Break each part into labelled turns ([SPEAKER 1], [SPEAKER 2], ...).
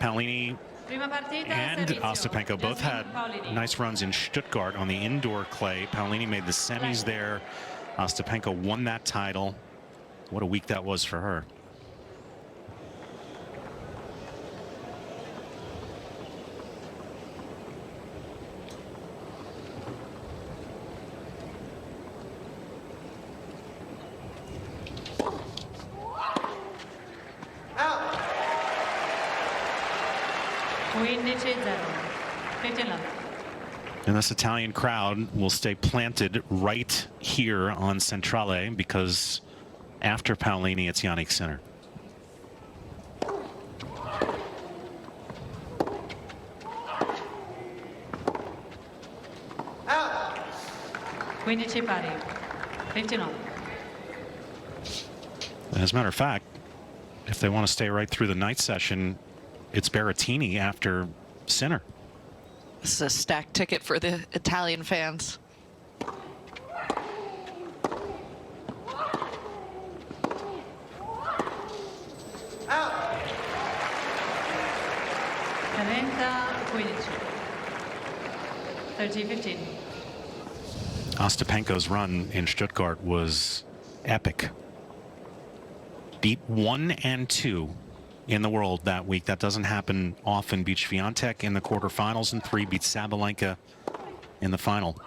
[SPEAKER 1] Paolini and Ostapenko both had nice runs in Stuttgart on the indoor clay. Paolini made the semis there. Ostapenko won that title. What a week that was for her. And this Italian crowd will stay planted right here on Centrale, because after Paolini, it's Jannik Sinner. And as a matter of fact, if they want to stay right through the night session, it's Berrettini after Sinner.
[SPEAKER 2] This is a stacked ticket for the Italian fans.
[SPEAKER 1] Ostapenko's run in Stuttgart was epic. Beat 1 and 2 in the world that week. That doesn't happen often. Beat Swiatek in the quarterfinals in 3. Beat Sabalenka in the final.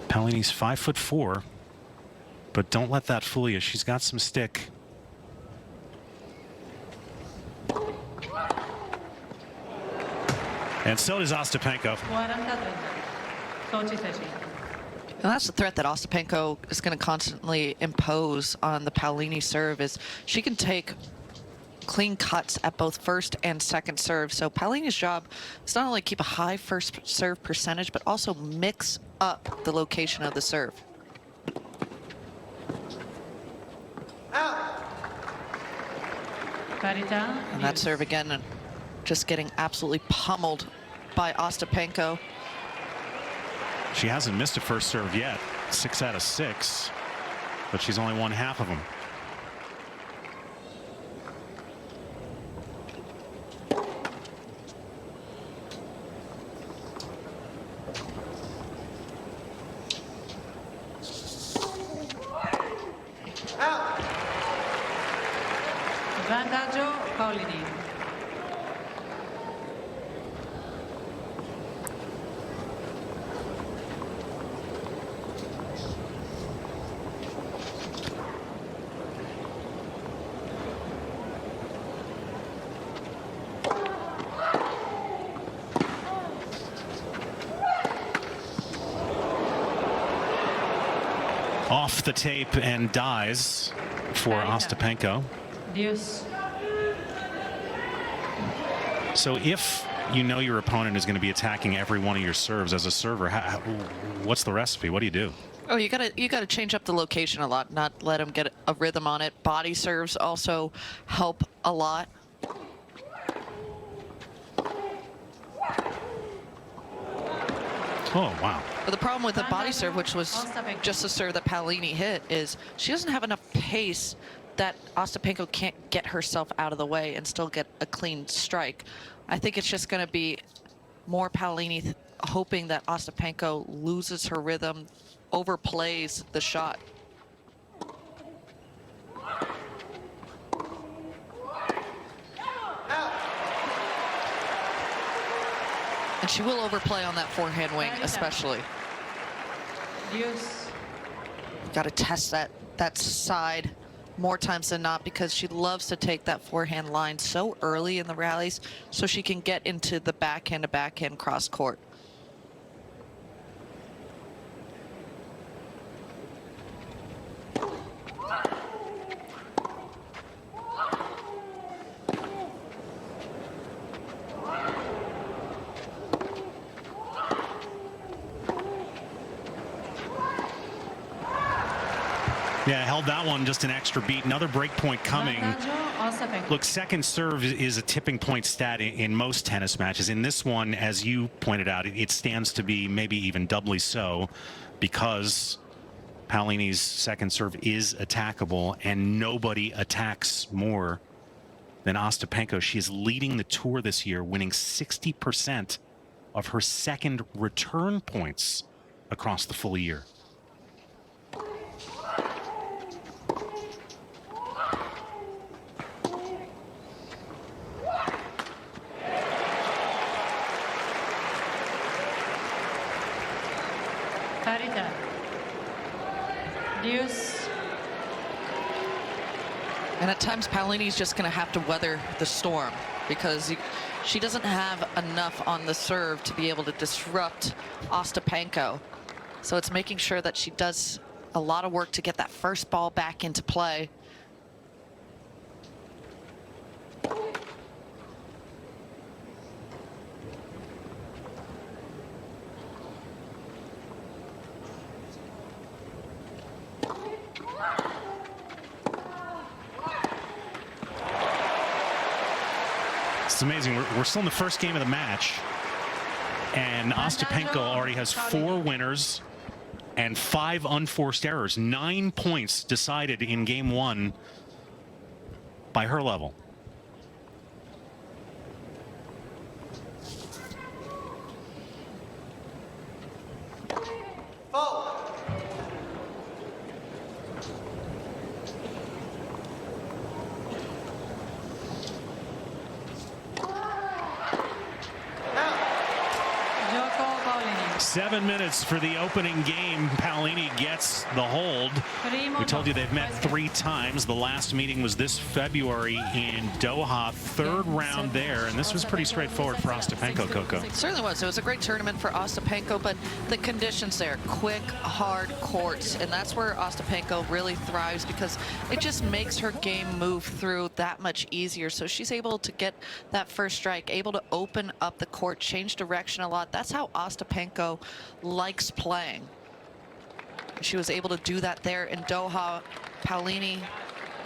[SPEAKER 1] Paolini's 5'4", but don't let that fool you. She's got some stick. And so does Ostapenko.
[SPEAKER 2] And that's the threat that Ostapenko is going to constantly impose on the Paolini serve, is she can take clean cuts at both first and second serve. So Paolini's job is not only keep a high first serve percentage, but also mix up the location of the serve. And that serve again, just getting absolutely pummeled by Ostapenko.
[SPEAKER 1] She hasn't missed a first serve yet. 6 out of 6, but she's only won half of them.
[SPEAKER 3] Vantaggio Paolini.
[SPEAKER 1] Off the tape and dies for Ostapenko. So if you know your opponent is going to be attacking every one of your serves as a server, what's the recipe? What do you do?
[SPEAKER 2] Oh, you gotta change up the location a lot, not let them get a rhythm on it. Body serves also help a lot.
[SPEAKER 1] Oh, wow.
[SPEAKER 2] But the problem with the body serve, which was just the serve that Paolini hit, is she doesn't have enough pace that Ostapenko can't get herself out of the way and still get a clean strike. I think it's just going to be more Paolini hoping that Ostapenko loses her rhythm, overplays the shot. And she will overplay on that forehand wing, especially. Got to test that side more times than not, because she loves to take that forehand line so early in the rallies so she can get into the backhand to backhand cross court.
[SPEAKER 1] Yeah, held that one just an extra beat. Another break point coming.
[SPEAKER 3] Ostapenko.
[SPEAKER 1] Look, second serve is a tipping point stat in most tennis matches. In this one, as you pointed out, it stands to be maybe even doubly so because Paolini's second serve is attackable, and nobody attacks more than Ostapenko. She is leading the tour this year, winning 60% of her second return points across the full year.
[SPEAKER 3] Parita. Deuce.
[SPEAKER 2] And at times, Paolini's just going to have to weather the storm because she doesn't have enough on the serve to be able to disrupt Ostapenko. So it's making sure that she does a lot of work to get that first ball back into play.
[SPEAKER 1] It's amazing. We're still in the first game of the match, and Ostapenko already has 4 winners and 5 unforced errors. 9 points decided in game 1 by her level.
[SPEAKER 3] Joko Paolini.
[SPEAKER 1] 7 minutes for the opening game. Paolini gets the hold. We told you they've met 3 times. The last meeting was this February in Doha. 3rd round there, and this was pretty straightforward for Ostapenko, Coco.
[SPEAKER 2] It certainly was. It was a great tournament for Ostapenko, but the conditions there, quick, hard courts, and that's where Ostapenko really thrives because it just makes her game move through that much easier. So she's able to get that first strike, able to open up the court, change direction a lot. That's how Ostapenko likes playing. She was able to do that there in Doha. Paolini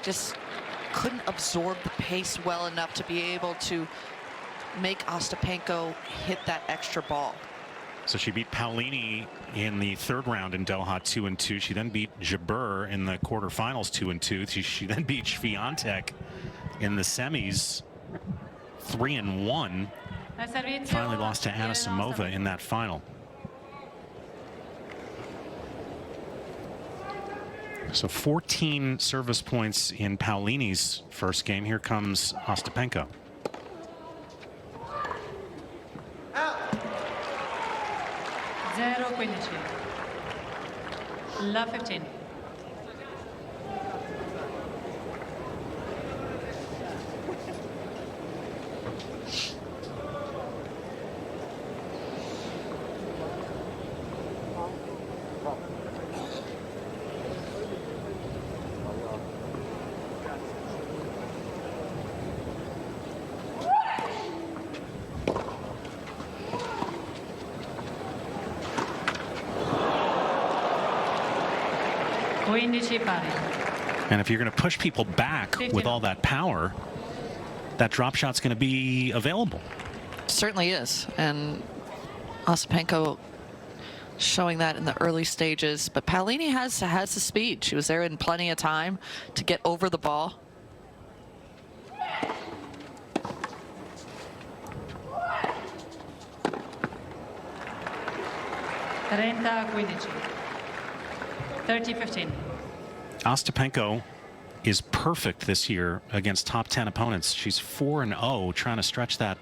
[SPEAKER 2] just couldn't absorb the pace well enough to be able to make Ostapenko hit that extra ball.
[SPEAKER 1] So she beat Paolini in the 3rd round in Doha 2-2. She then beat Jabeur in the quarterfinals 2-2. She then beat Swiatek in the semis 3-1. Finally lost to Anisimova in that final. So 14 service points in Paolini's first game. Here comes Ostapenko.
[SPEAKER 3] 0-15. La 15.
[SPEAKER 1] And if you're going to push people back with all that power, that drop shot's going to be available.
[SPEAKER 2] Certainly is. And Ostapenko showing that in the early stages. But Paolini has the speed. She was there in plenty of time to get over the ball.
[SPEAKER 3] Trenta-15. 30-15.
[SPEAKER 1] Ostapenko is perfect this year against top 10 opponents. She's 4-0, trying to stretch that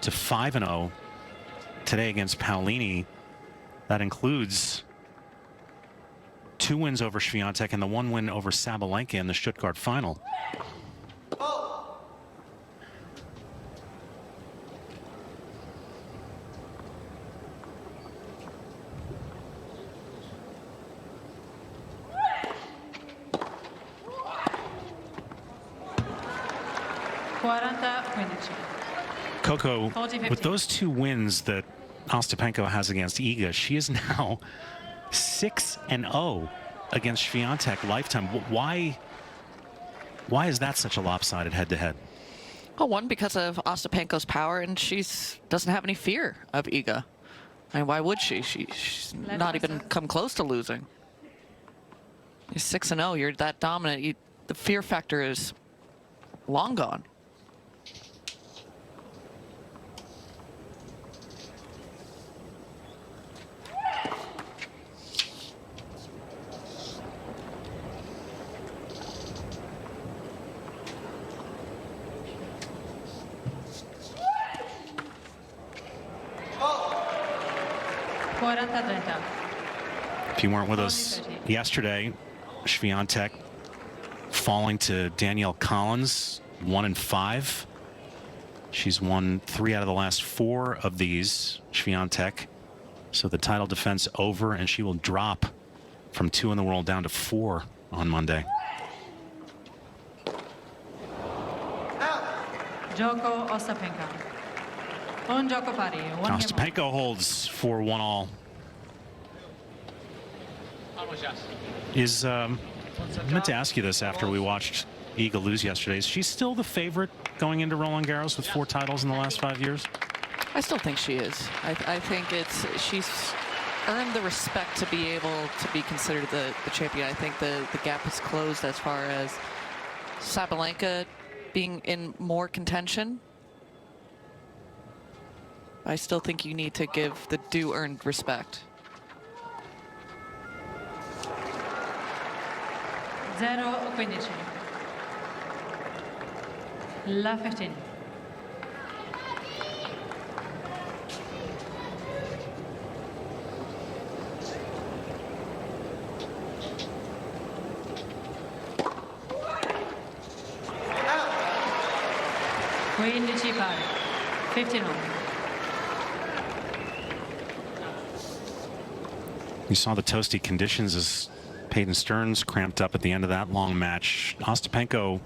[SPEAKER 1] to 5-0 today against Paolini. That includes 2 wins over Swiatek and the 1 win over Sabalenka in the Stuttgart final. Coco, with those 2 wins that Ostapenko has against Iga, she is now 6-0 against Swiatek lifetime. Why is that such a lopsided head-to-head?
[SPEAKER 2] Well, one, because of Ostapenko's power, and doesn't have any fear of Iga. I mean, why would she? She's not even come close to losing. You're 6-0. You're that dominant. The fear factor is long gone.
[SPEAKER 1] If you weren't with us yesterday, Swiatek falling to Danielle Collins, 1-5. She's won 3 out of the last 4 of these, Swiatek. So the title defense over, and she will drop from 2 in the world down to 4 on Monday.
[SPEAKER 3] Gioco Ostapenko. Un gioco pari.
[SPEAKER 1] Ostapenko holds 4-1 I meant to ask you this after we watched Iga lose yesterday. Is she still the favorite going into Roland Garros with 4 titles in the last 5 years?
[SPEAKER 2] I still think she is. I think she's earned the respect to be able to be considered the champion. I think the gap is closed as far as Sabalenka being in more contention. I still think you need to give the due earned respect.
[SPEAKER 3] 0-15. La 15. Quindici pari. 15.
[SPEAKER 1] You saw the toasty conditions as Peyton Stearns cramped up at the end of that long match. Ostapenko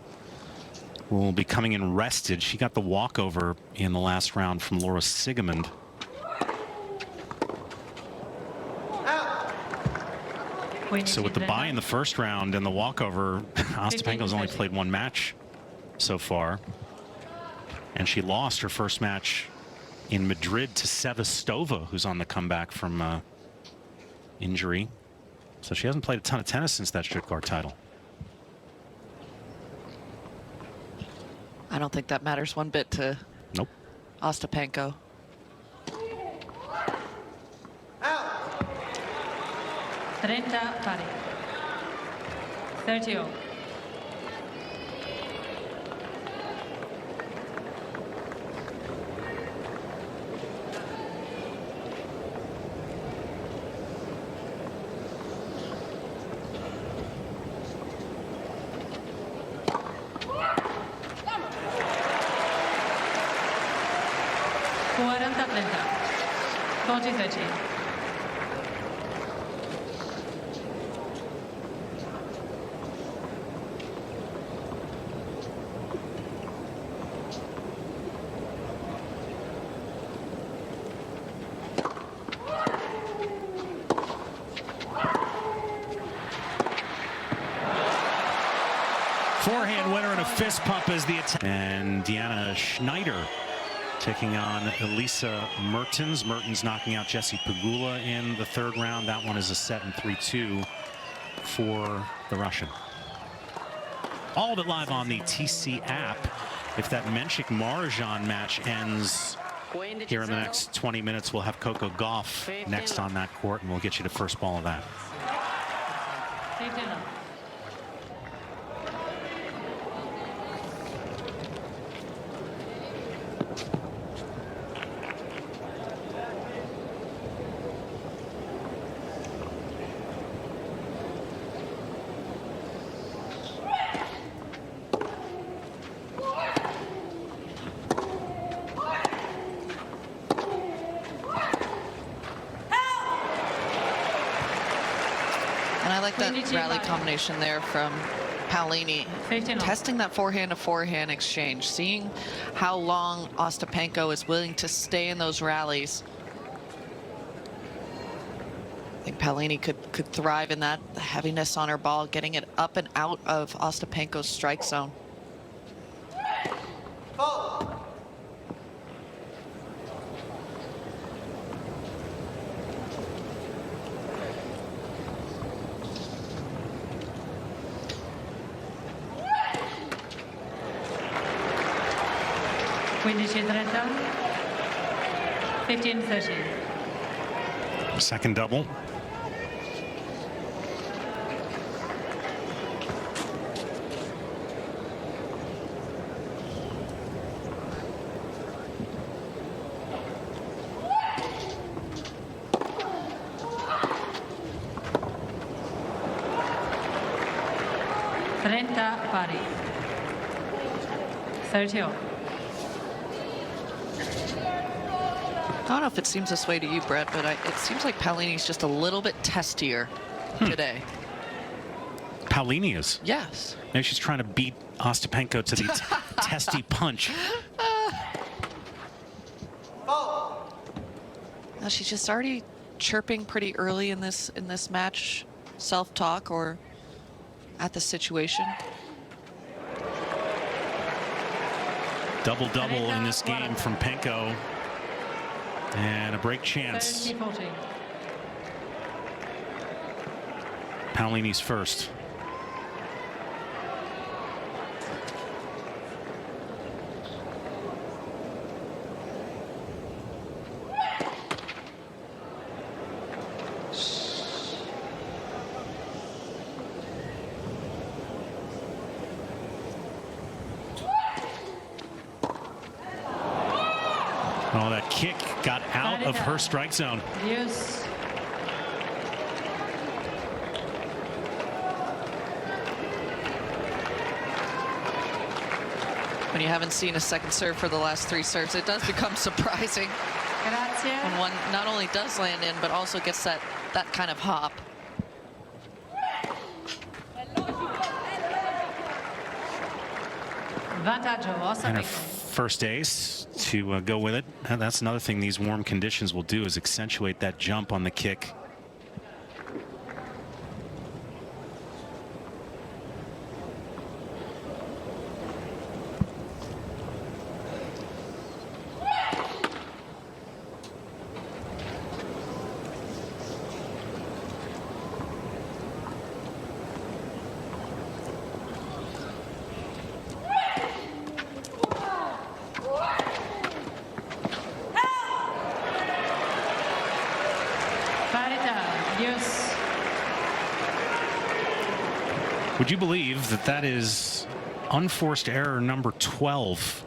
[SPEAKER 1] will be coming in rested. She got the walkover in the last round from Laura Siegemund. So with the bye in the first round and the walkover, Ostapenko's only played 1 match so far. And she lost her first match in Madrid to Sevastova, who's on the comeback from injury. So she hasn't played a ton of tennis since that Stuttgart title.
[SPEAKER 2] I don't think that matters one bit to
[SPEAKER 1] Nope.
[SPEAKER 2] Ostapenko.
[SPEAKER 3] 30 pari. 30. 40-30.
[SPEAKER 1] Forehand winner and a fist pump as the attack. And Deanna Schneider taking on Elisa Mertens. Mertens knocking out Jessie Pegula in the 3rd round. That one is a set in 3-2 for the Russian. All of it live on the TC app. If that Menchik-Marajan match ends here in the next 20 minutes, we'll have Coco Gauff next on that court, and we'll get you to first ball of that.
[SPEAKER 2] And I like that rally combination there from Paolini. Testing that forehand to forehand exchange, seeing how long Ostapenko is willing to stay in those rallies. think Paolini could thrive in that heaviness on her ball, getting it up and out of Ostapenko's strike zone.
[SPEAKER 3] (15-30), 15-30.
[SPEAKER 1] Second double.
[SPEAKER 3] Pari. 30 all.
[SPEAKER 2] I don't know if it seems this way to you, Brett, but it seems like Paolini's just a little bit testier today.
[SPEAKER 1] Paolini is.
[SPEAKER 2] Yes.
[SPEAKER 1] Maybe she's trying to beat Ostapenko to the testy punch.
[SPEAKER 2] Now she's just already chirping pretty early in this match, self-talk or at the situation.
[SPEAKER 1] Double-double in this game from Penko. And a break chance.
[SPEAKER 3] 30-40.
[SPEAKER 1] Paolini's first. Oh, that kick got out of her strike zone.
[SPEAKER 3] Yes.
[SPEAKER 2] When you haven't seen a second serve for the last 3 serves, it does become surprising
[SPEAKER 3] Grazie.
[SPEAKER 2] when one not only does land in, but also gets that kind of hop.
[SPEAKER 3] Vantaggio,
[SPEAKER 1] And her
[SPEAKER 3] Ostapenko.
[SPEAKER 1] first ace to go with it. And that's another thing these warm conditions will do, is accentuate that jump on the kick.
[SPEAKER 3] Yes.
[SPEAKER 1] Would you believe that that is unforced error number 12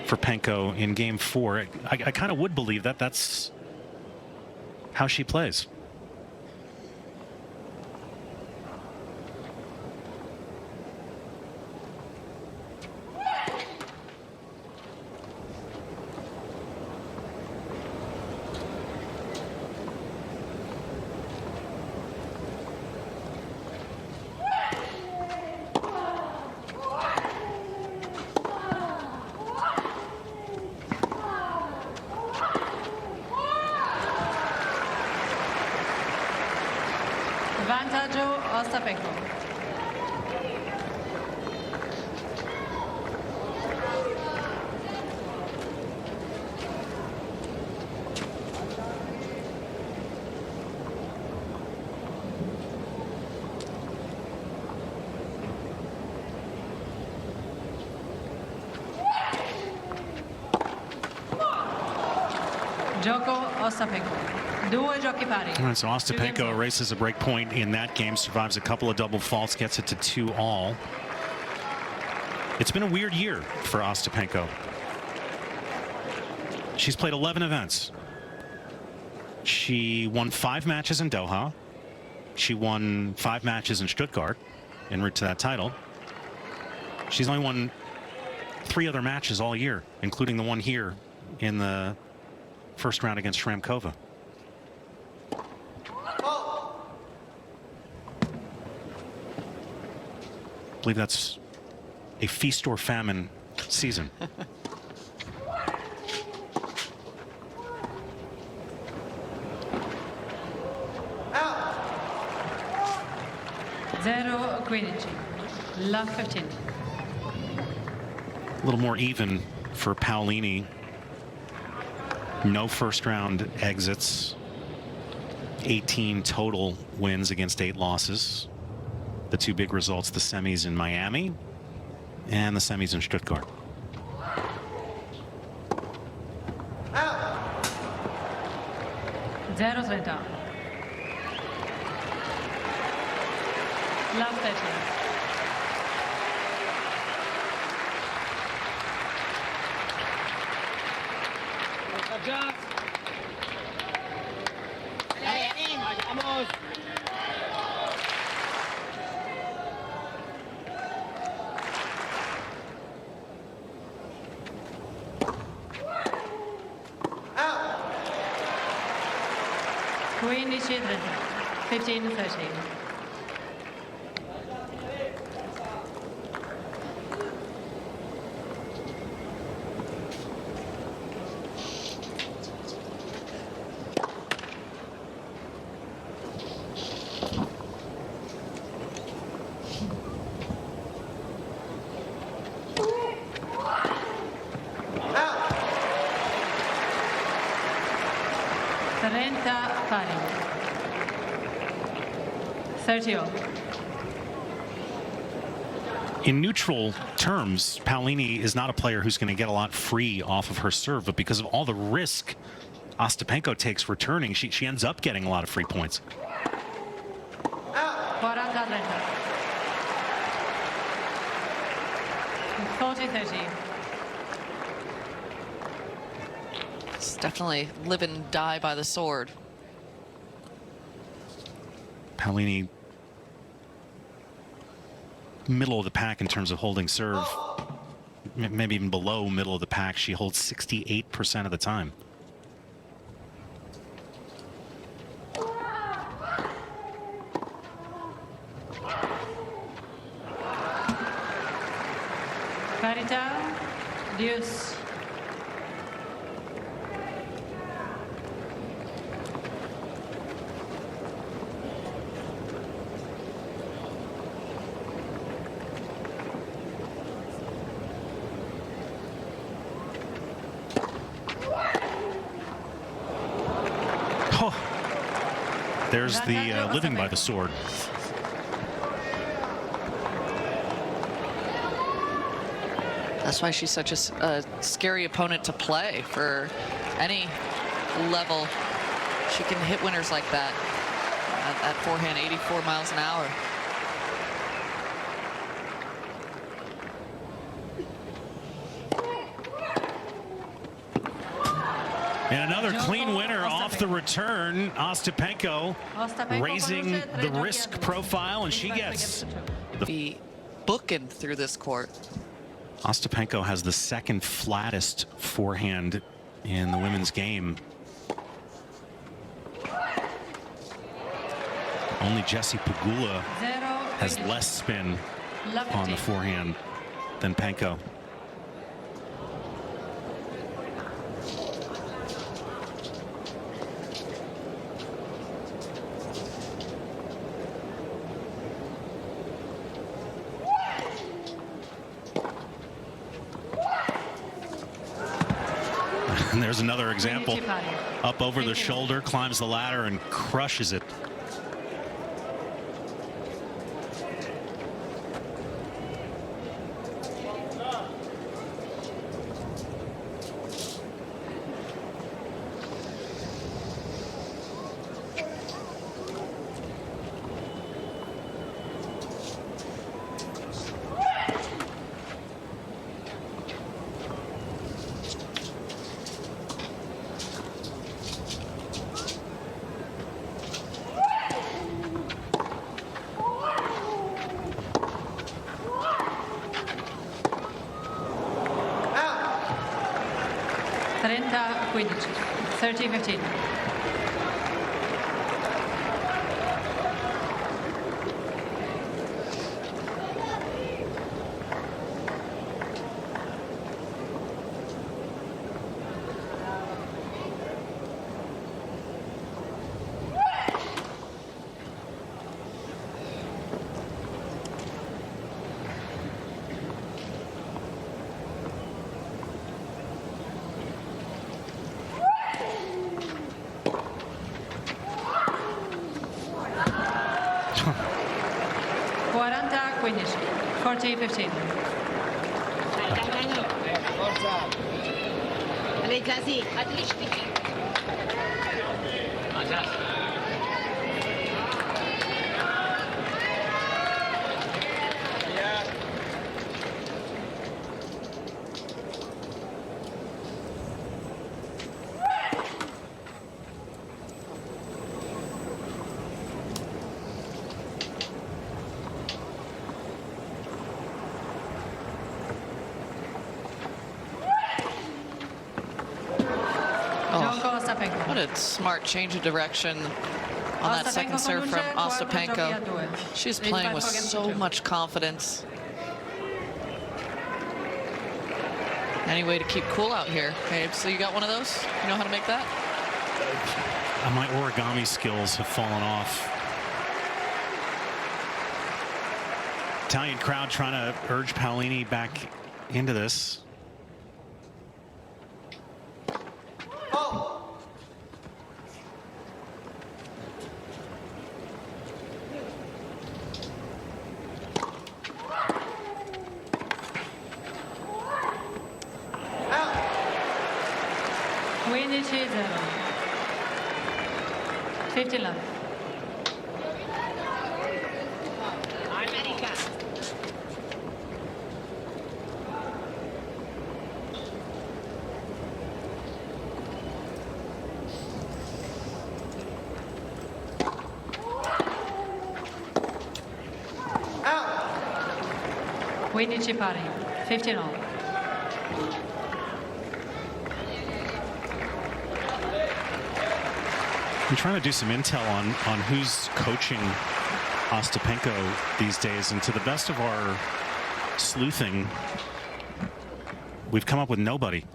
[SPEAKER 1] for Penko in game 4? I kind of would believe that. That's how she plays.
[SPEAKER 3] Vantaggio, Ostapenko. Gioco Ostapenko. 2 giochi pari.
[SPEAKER 1] All right, so Ostapenko erases a break point in that game, survives a couple of double faults, gets it to 2-all. It's been a weird year for Ostapenko. She's played 11 events. She won 5 matches in Doha. She won 5 matches in Stuttgart en route to that title. She's only won 3 other matches all year, including the one here in the first round against Shramkova. I believe that's a feast or famine season.
[SPEAKER 3] 0-15. Love 15.
[SPEAKER 1] A little more even for Paolini. No first round exits. 18 total wins against 8 losses. The two big results, the semis in Miami and the semis in Stuttgart.
[SPEAKER 3] 0-30. Love 13.
[SPEAKER 4] Vamos.
[SPEAKER 3] Queen 15-13. Pari. 30-all.
[SPEAKER 1] In neutral terms, Paolini is not a player who's going to get a lot free off of her serve, but because of all the risk Ostapenko takes returning, she ends up getting a lot of free points.
[SPEAKER 3] 40-30. 40-30.
[SPEAKER 2] It's definitely live and die by the sword.
[SPEAKER 1] Paolini, middle of the pack in terms of holding serve, maybe even below middle of the pack. She holds 68% of the time.
[SPEAKER 3] Parità, deuce.
[SPEAKER 1] There's the living by the sword.
[SPEAKER 2] That's why she's such a scary opponent to play for any level. She can hit winners like that at forehand, 84 miles an hour.
[SPEAKER 1] And another clean winner off the return. Ostapenko raising the risk profile, and she gets
[SPEAKER 2] the booking through this court.
[SPEAKER 1] Ostapenko has the second flattest forehand in the women's game. Only Jessie Pegula has less spin on the forehand than Penko. And there's another example. Up over the shoulder, climbs the ladder and crushes it.
[SPEAKER 3] Trenta 15. 30-15. 40-15.
[SPEAKER 4] Forza. Allez, classique.
[SPEAKER 3] Ostapenko.
[SPEAKER 2] What a smart change of direction on that second serve from Ostapenko. She's playing with so much confidence. Any way to keep cool out here, Abe? So you got one of those? You know how to make that?
[SPEAKER 1] My origami skills have fallen off. Italian crowd trying to urge Paolini back into this.
[SPEAKER 3] Winnie 15 love.
[SPEAKER 4] America.
[SPEAKER 3] Winnie Chipari, 15 all.
[SPEAKER 1] I'm trying to do some intel on who's coaching Ostapenko these days, and to the best of our sleuthing, we've come up with nobody.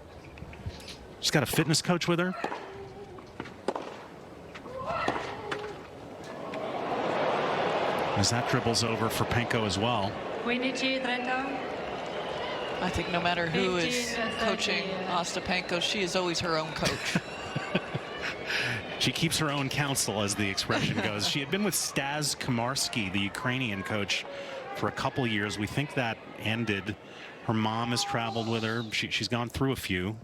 [SPEAKER 1] She's got a fitness coach with her. As that dribbles over for Penko as well.
[SPEAKER 2] I think no matter who is coaching Ostapenko, she is always her own coach.
[SPEAKER 1] She keeps her own counsel, as the expression goes. She had been with Stas Komarsky, the Ukrainian coach, for a couple years. We think that ended. Her mom has traveled with her. She's gone through a few.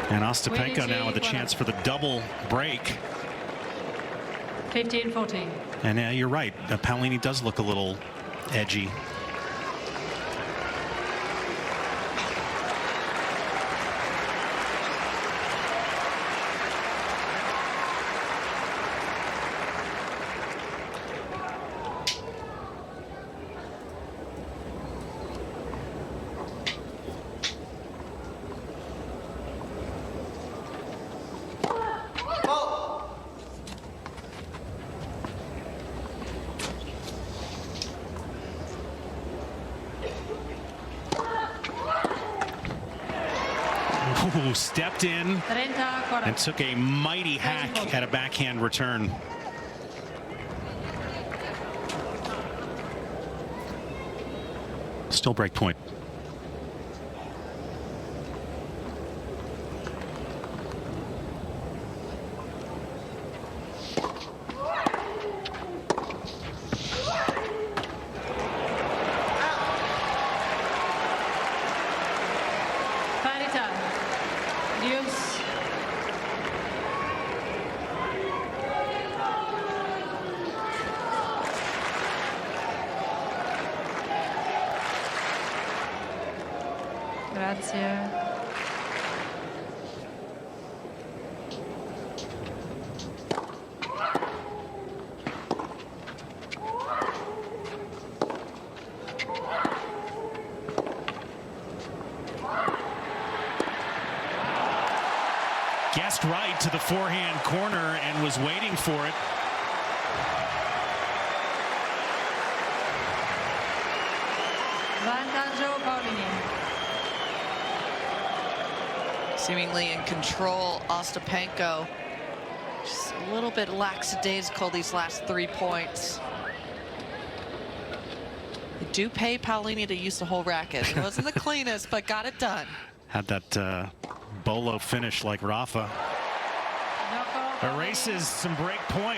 [SPEAKER 1] And Ostapenko now with a chance for the double break.
[SPEAKER 3] 15-14.
[SPEAKER 1] And you're right. Paolini does look a little edgy. Ooh, stepped in and took a mighty hack at a backhand return. Still break point.
[SPEAKER 3] Grazie.
[SPEAKER 1] Guessed right to the forehand corner and was waiting for it.
[SPEAKER 3] Vantaggio Paolini.
[SPEAKER 2] Seemingly in control, Ostapenko. Just a little bit lackadaisical these last 3 points. They do pay Paolini to use the whole racket. It wasn't the cleanest, but got it done.
[SPEAKER 1] Had that bolo finish like Rafa.
[SPEAKER 3] Yoko Paolini.
[SPEAKER 1] Erases some break point.